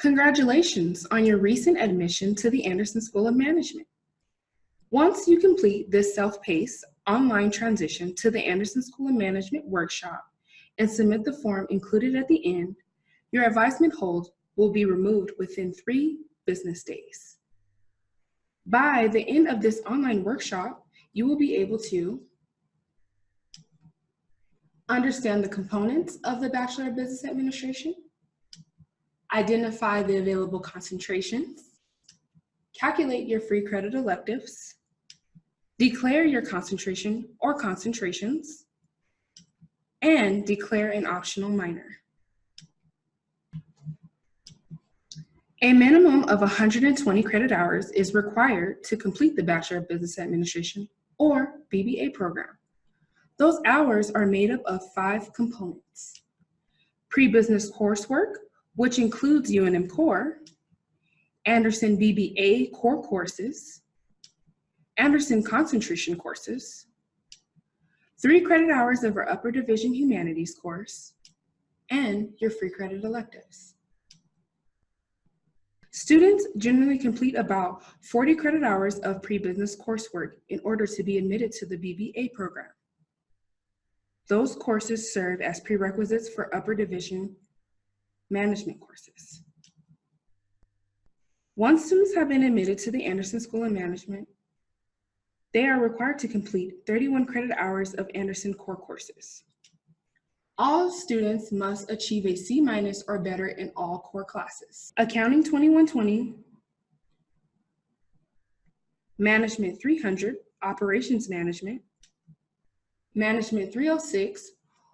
Congratulations on your recent admission to the Anderson School of Management. Once you complete this self-paced online transition to the Anderson School of Management workshop and submit the form included at the end, your advisement hold will be removed within 3 business days. By the end of this online workshop, you will be able to understand the components of the Bachelor of Business Administration, identify the available concentrations, calculate your free credit electives, declare your concentration or concentrations, and declare an optional minor. A minimum of 120 credit hours is required to complete the Bachelor of Business Administration or BBA program. Those hours are made up of 5 components: pre-business coursework, which includes UNM Core, Anderson BBA Core courses, Anderson concentration courses, 3 credit hours of our Upper Division Humanities course, and your free credit electives. Students generally complete about 40 credit hours of pre-business coursework in order to be admitted to the BBA program. Those courses serve as prerequisites for Upper Division management courses. Once students have been admitted to the Anderson School of Management, they are required to complete 31 credit hours of Anderson core courses. All students must achieve a C- or better in all core classes: Accounting 2120, Management 300, Operations Management, Management 306,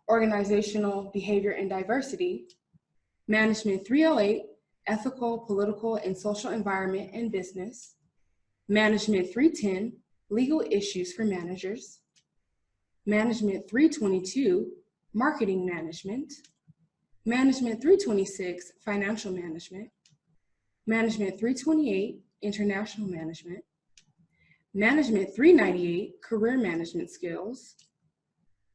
Organizational Behavior and Diversity, Management 308, Ethical, Political, and Social Environment and Business, Management 310, Legal Issues for Managers, Management 322, Marketing Management, Management 326, Financial Management, Management 328, International Management, Management 398, Career Management Skills,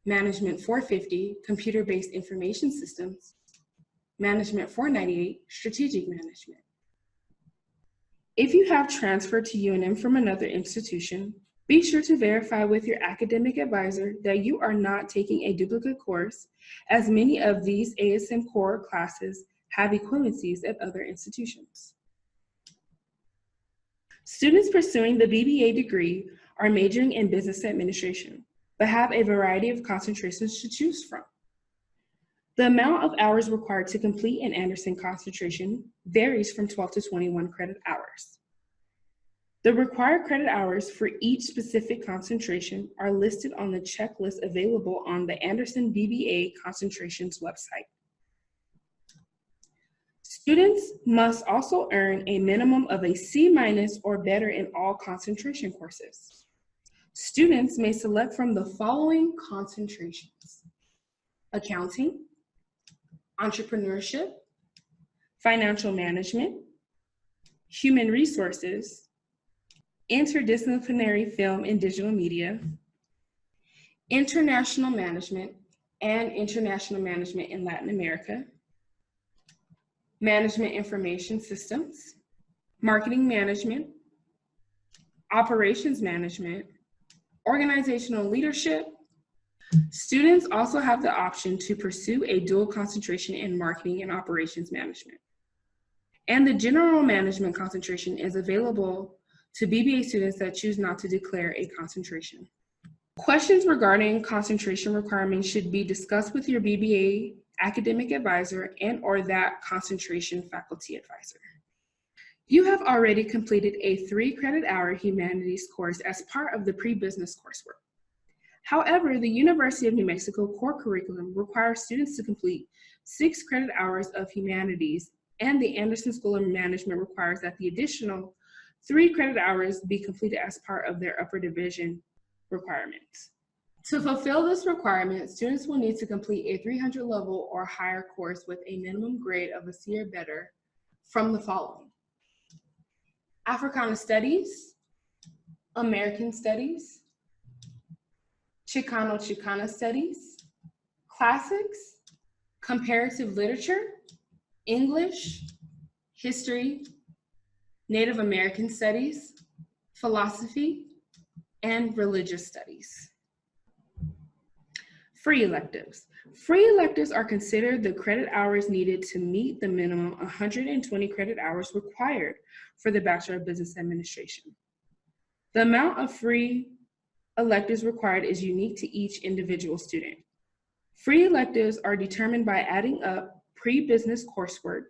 Management 450, Computer-Based Information Systems, Management 498, Strategic Management. If you have transferred to UNM from another institution, be sure to verify with your academic advisor that you are not taking a duplicate course, as many of these ASM core classes have equivalencies at other institutions. Students pursuing the BBA degree are majoring in business administration, but have a variety of concentrations to choose from. The amount of hours required to complete an Anderson concentration varies from 12 to 21 credit hours. The required credit hours for each specific concentration are listed on the checklist available on the Anderson BBA Concentrations website. Students must also earn a minimum of a C- or better in all concentration courses. Students may select from the following concentrations: accounting, entrepreneurship, financial management, human resources, interdisciplinary film and digital media, international management and international management in Latin America, management information systems, marketing management, operations management, organizational leadership. Students also have the option to pursue a dual concentration in marketing and operations management. And the general management concentration is available to BBA students that choose not to declare a concentration. Questions regarding concentration requirements should be discussed with your BBA academic advisor and/or that concentration faculty advisor. You have already completed a 3 credit hour humanities course as part of the pre-business coursework. However, the University of New Mexico core curriculum requires students to complete 6 credit hours of humanities, and the Anderson School of Management requires that the additional 3 credit hours be completed as part of their upper division requirements. To fulfill this requirement, students will need to complete a 300 level or higher course with a minimum grade of a C or better from the following: Africana Studies, American Studies, Chicano-Chicana Studies, Classics, Comparative Literature, English, history, Native American studies, philosophy, and religious studies. Free electives. Free electives are considered the credit hours needed to meet the minimum 120 credit hours required for the Bachelor of Business Administration. The amount of free electives required is unique to each individual student. Free electives are determined by adding up pre-business coursework,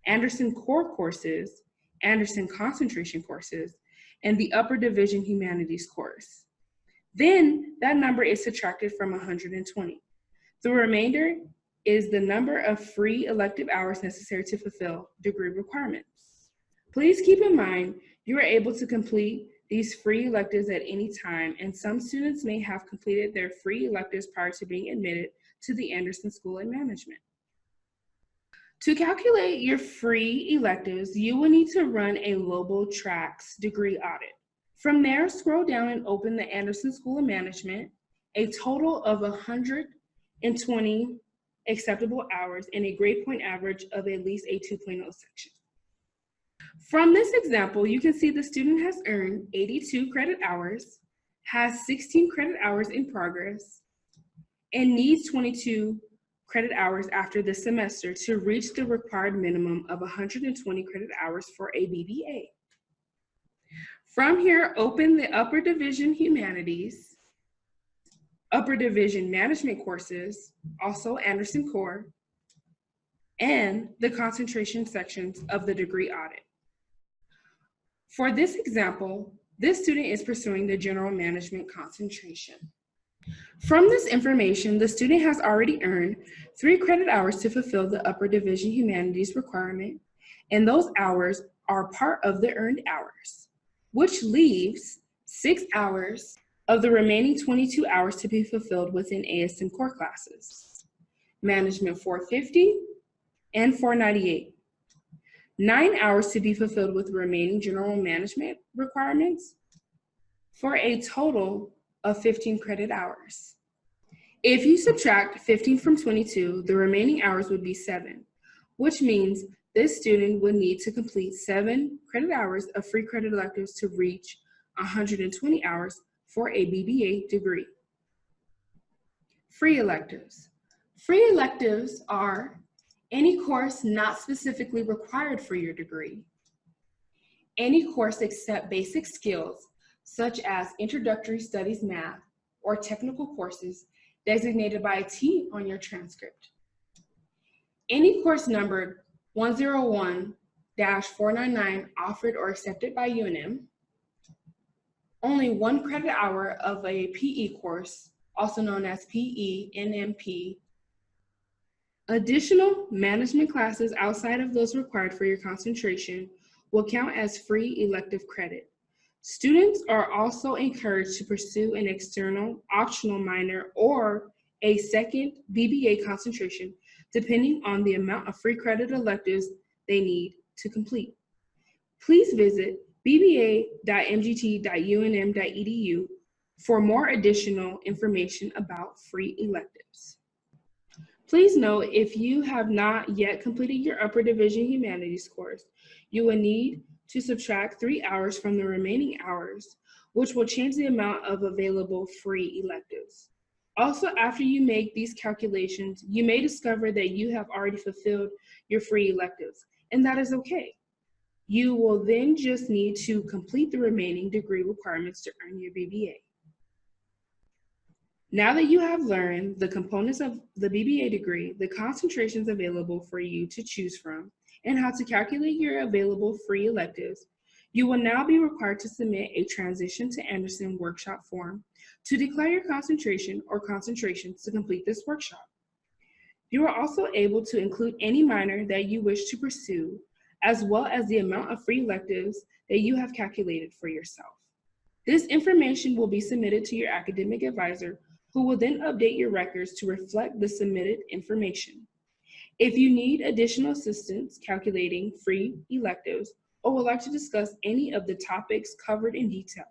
Anderson core courses, Anderson concentration courses, and the upper division humanities course. Then that number is subtracted from 120. The remainder is the number of free elective hours necessary to fulfill degree requirements. Please keep in mind, you are able to complete these free electives at any time, and some students may have completed their free electives prior to being admitted to the Anderson School of Management. To calculate your free electives, you will need to run a Global Tracks degree audit. From there, scroll down and open the Anderson School of Management, a total of 120 acceptable hours and a grade point average of at least a 2.0 section. From this example, you can see the student has earned 82 credit hours, has 16 credit hours in progress, and needs 22 credit hours after this semester to reach the required minimum of 120 credit hours for a BBA. From here, open the Upper Division Humanities, Upper Division Management courses, also Anderson Core, and the concentration sections of the degree audit. For this example, this student is pursuing the General Management concentration. From this information, the student has already earned 3 credit hours to fulfill the Upper Division Humanities requirement, and those hours are part of the earned hours, which leaves 6 hours of the remaining 22 hours to be fulfilled within ASM core classes, Management 450 and 498. 9 hours to be fulfilled with remaining general management requirements for a total of 15 credit hours. If you subtract 15 from 22, the remaining hours would be 7, which means this student would need to complete 7 credit hours of free credit electives to reach 120 hours for a BBA degree. Free electives. Free electives are any course not specifically required for your degree, any course except basic skills such as introductory studies math or technical courses designated by a T on your transcript, any course numbered 101-499 offered or accepted by UNM, only 1 credit hour of a PE course, also known as PE NMP. Additional management classes outside of those required for your concentration will count as free elective credit. Students are also encouraged to pursue an external optional minor or a second BBA concentration, depending on the amount of free credit electives they need to complete. Please visit bba.mgt.unm.edu for more additional information about free electives. Please note, if you have not yet completed your Upper Division Humanities course, you will need to subtract 3 hours from the remaining hours, which will change the amount of available free electives. Also, after you make these calculations, you may discover that you have already fulfilled your free electives, and that is okay. You will then just need to complete the remaining degree requirements to earn your BBA. Now that you have learned the components of the BBA degree, the concentrations available for you to choose from, and how to calculate your available free electives, you will now be required to submit a Transition to Anderson workshop form to declare your concentration or concentrations to complete this workshop. You are also able to include any minor that you wish to pursue, as well as the amount of free electives that you have calculated for yourself. This information will be submitted to your academic advisor, who will then update your records to reflect the submitted information. If you need additional assistance calculating free electives or would like to discuss any of the topics covered in detail,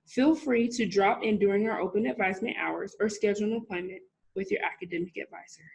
feel free to drop in during our open advisement hours or schedule an appointment with your academic advisor.